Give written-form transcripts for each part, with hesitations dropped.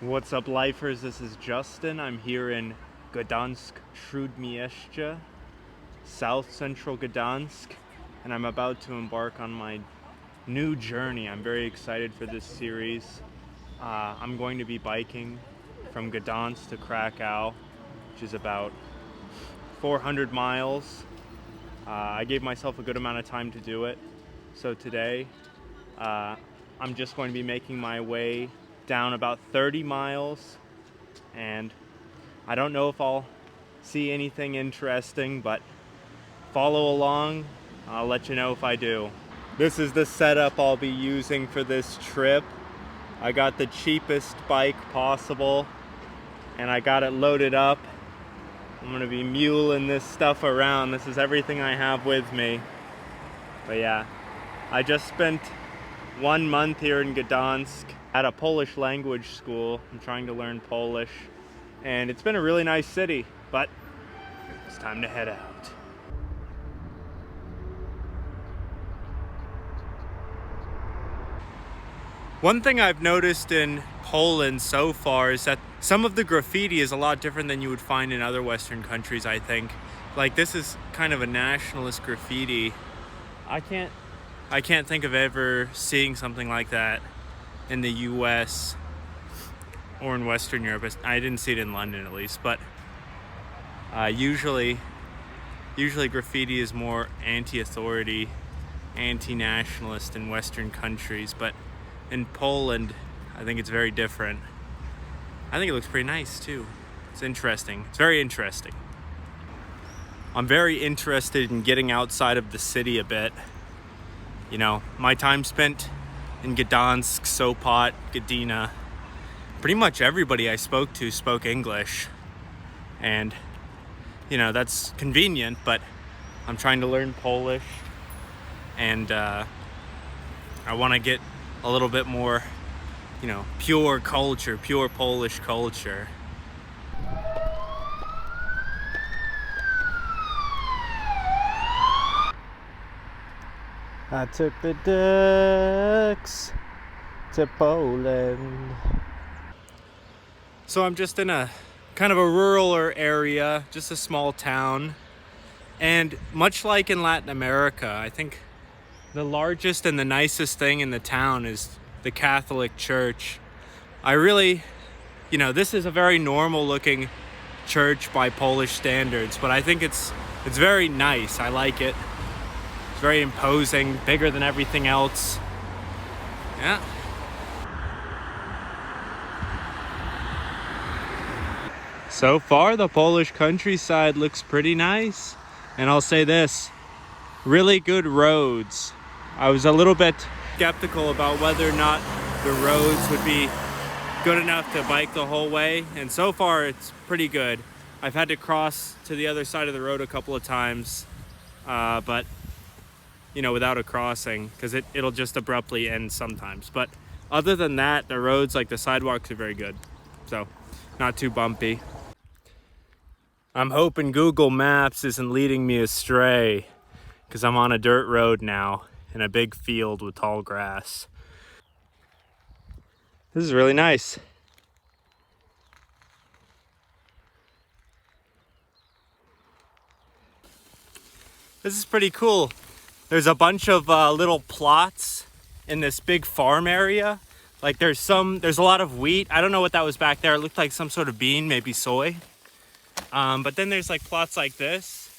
What's up, lifers? This is Justin. I'm here in Gdańsk, Śródmieście, South Central Gdańsk, and I'm about to embark on my new journey. I'm very excited for this series. I'm going to be biking from Gdańsk to Krakow, which is about 400 miles. I gave myself a good amount of time to do it. So today, I'm just going to be making my way down about 30 miles, and I don't know if I'll see anything interesting, but follow along. I'll let you know if I do. This is the setup I'll be using for this trip. I got the cheapest bike possible, and I got it loaded up. I'm gonna be muling this stuff around. This is everything I have with me. But yeah, I just spent 1 month here in Gdańsk at a Polish language school. I'm trying to learn Polish, and it's been a really nice city, but it's time to head out. One thing I've noticed in Poland so far is that some of the graffiti is a lot different than you would find in other Western countries, I think. Like, this is kind of a nationalist graffiti. I can't think of ever seeing something like that in the US or in Western Europe. I didn't see it in London, at least, but usually graffiti is more anti-authority, anti-nationalist in Western countries, but in Poland, I think it's very different. I think it looks pretty nice too. It's interesting. It's very interesting. I'm very interested in getting outside of the city a bit. You know, my time spent in Gdańsk, Sopot, Gdynia, pretty much everybody I spoke to spoke English. And, you know, that's convenient, but I'm trying to learn Polish. And I want to get a little bit more, you know, pure culture, pure Polish culture. I took the ducks to Poland. So I'm just in a kind of a rural area, just a small town. And much like in Latin America, I think the largest and the nicest thing in the town is the Catholic Church. I really, you know, this is a very normal looking church by Polish standards, but I think it's very nice. I like it. It's very imposing, bigger than everything else. Yeah. So far, the Polish countryside looks pretty nice. And I'll say this, really good roads. I was a little bit skeptical about whether or not the roads would be good enough to bike the whole way, and so far it's pretty good. I've had to cross to the other side of the road a couple of times, but you know, without a crossing, because it'll just abruptly end sometimes. But other than that, the roads, like the sidewalks, are very good, so not too bumpy. I'm hoping Google Maps isn't leading me astray, because I'm on a dirt road now in a big field with tall grass. This is really nice. This is pretty cool. There's a bunch of little plots in this big farm area. Like there's a lot of wheat. I don't know what that was back there. It looked like some sort of bean, maybe soy. But then there's like plots like this.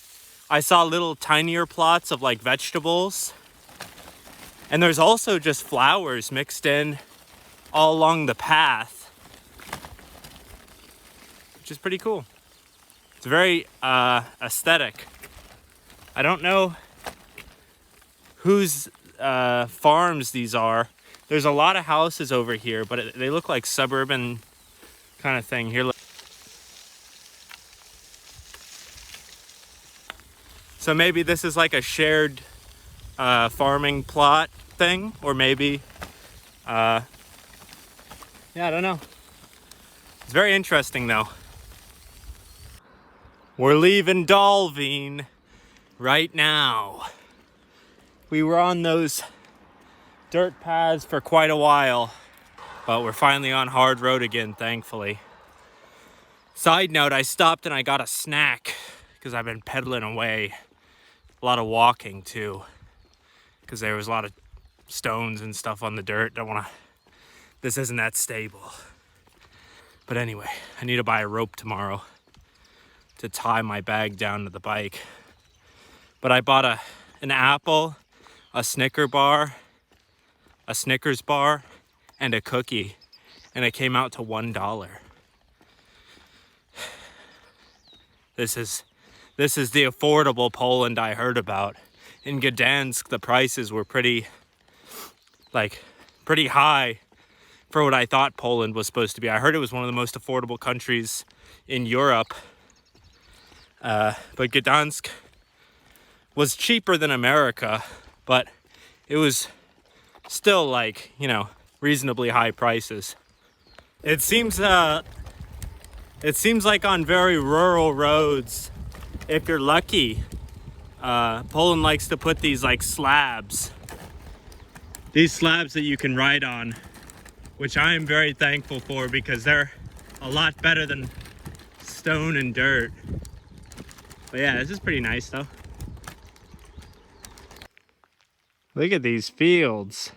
I saw little tinier plots of like vegetables. And there's also just flowers mixed in all along the path, which is pretty cool. It's very aesthetic. I don't know whose farms these are. There's a lot of houses over here, but they look like suburban kind of thing. Here, look. So maybe this is like a shared farming plot thing, or maybe yeah, I don't know. It's very interesting though. We're leaving Dalveen right now. We were on those dirt paths for quite a while. but we're finally on hard road again, thankfully. Side note, I stopped and I got a snack because I've been pedaling away. A lot of walking too, because there was a lot of stones and stuff on the dirt. This isn't that stable. But anyway, I need to buy a rope tomorrow to tie my bag down to the bike. But I bought an apple, a Snickers bar, and a cookie, and it came out to $1. This is the affordable Poland I heard about. In Gdańsk, the prices were pretty high for what I thought Poland was supposed to be. I heard it was one of the most affordable countries in Europe. But Gdańsk was cheaper than America, but it was still reasonably high prices. It seems like on very rural roads, if you're lucky, Poland likes to put these slabs. These slabs that you can ride on, which I am very thankful for because they're a lot better than stone and dirt. But yeah, this is pretty nice though. Look at these fields.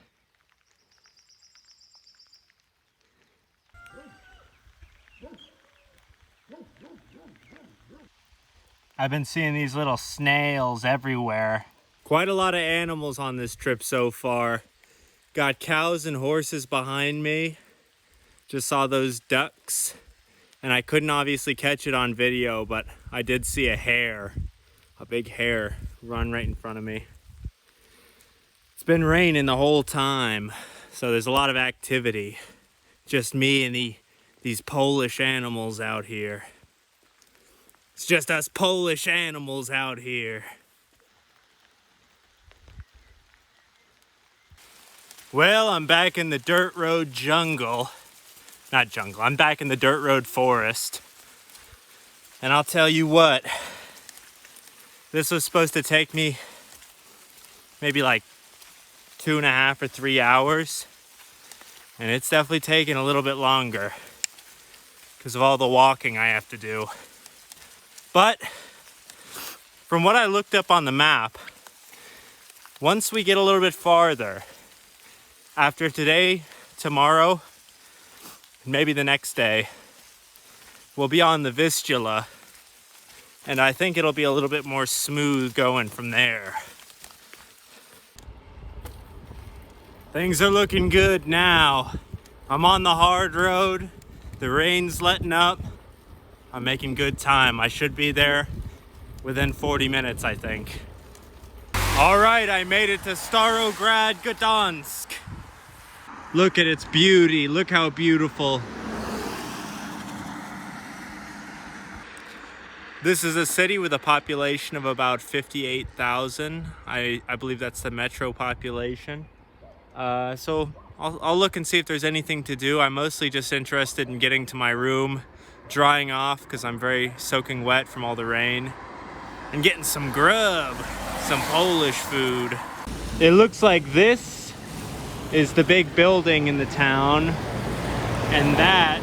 I've been seeing these little snails everywhere. Quite a lot of animals on this trip so far. Got cows and horses behind me. Just saw those ducks. And I couldn't obviously catch it on video, but I did see a big hare, run right in front of me. It's been raining the whole time, so there's a lot of activity. Just me and these Polish animals out here. It's just us Polish animals out here. Well, I'm back in the dirt road jungle. Not jungle, I'm back in the dirt road forest. And I'll tell you what, this was supposed to take me maybe 2.5 or 3 hours. And it's definitely taken a little bit longer because of all the walking I have to do. But from what I looked up on the map, once we get a little bit farther, after today, tomorrow, and maybe the next day, we'll be on the Vistula, and I think it'll be a little bit more smooth going from there. Things are looking good now. I'm on the hard road. The rain's letting up. I'm making good time. I should be there within 40 minutes, I think. All right, I made it to Starogard Gdański. Look at its beauty. Look how beautiful. This is a city with a population of about 58,000. I believe that's the metro population. So I'll look and see if there's anything to do. I'm mostly just interested in getting to my room, drying off because I'm very soaking wet from all the rain, and getting some grub, some Polish food. It looks like this is the big building in the town, and that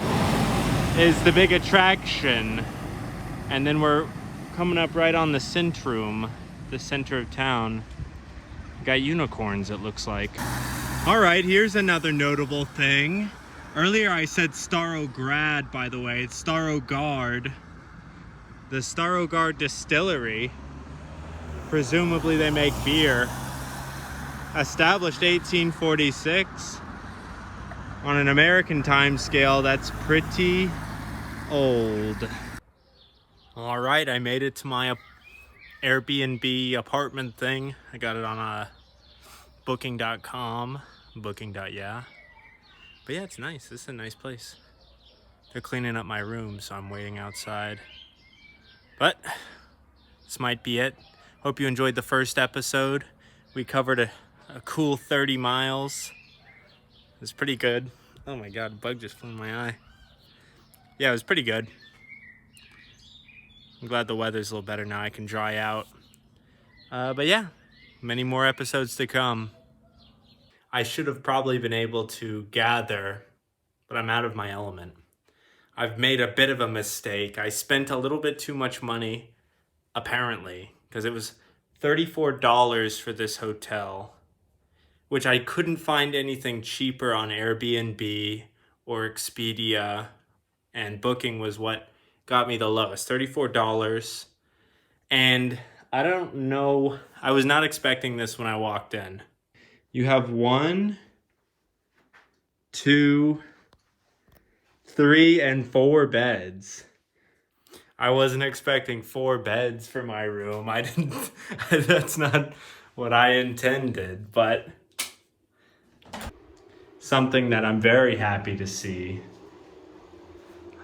is the big attraction. And then we're coming up right on the centrum, the center of town. Got unicorns, it looks like. All right, here's another notable thing. Earlier I said Starograd, by the way. It's Starogard. The Starogard distillery, presumably they make beer. Established 1846. On an American time scale, that's pretty old. All right, I made it to my Airbnb apartment thing. I got it on booking.com. Booking.yeah. But yeah, it's nice. This is a nice place. They're cleaning up my room, so I'm waiting outside. But this might be it. Hope you enjoyed the first episode. We covered a cool 30 miles. It was pretty good. Oh my god, a bug just flew in my eye. Yeah, it was pretty good. I'm glad the weather's a little better now. I can dry out. But yeah, many more episodes to come. I should have probably been able to gather but I'm out of my element. I've made a bit of a mistake. I spent a little bit too much money, apparently, because it was $34 for this hotel, which I couldn't find anything cheaper on Airbnb or Expedia, and Booking was what got me the lowest, $34. And I don't know, I was not expecting this when I walked in. You have 1, 2, 3, and 4 beds. I wasn't expecting 4 beds for my room. I didn't, that's not what I intended, but something that I'm very happy to see.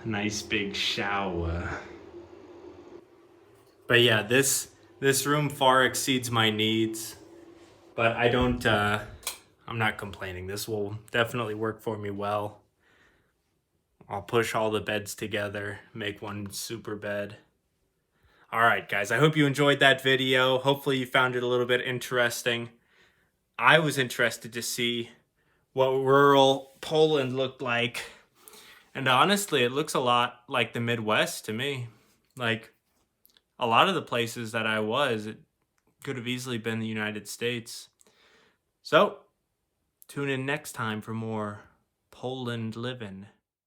A nice big shower. But yeah, this room far exceeds my needs, but I'm not complaining. This will definitely work for me well. I'll push all the beds together, make one super bed. All right, guys, I hope you enjoyed that video. Hopefully you found it a little bit interesting. I was interested to see what rural Poland looked like. And honestly, it looks a lot like the Midwest to me. Like, a lot of the places that I was, it could have easily been the United States. So, tune in next time for more Poland living.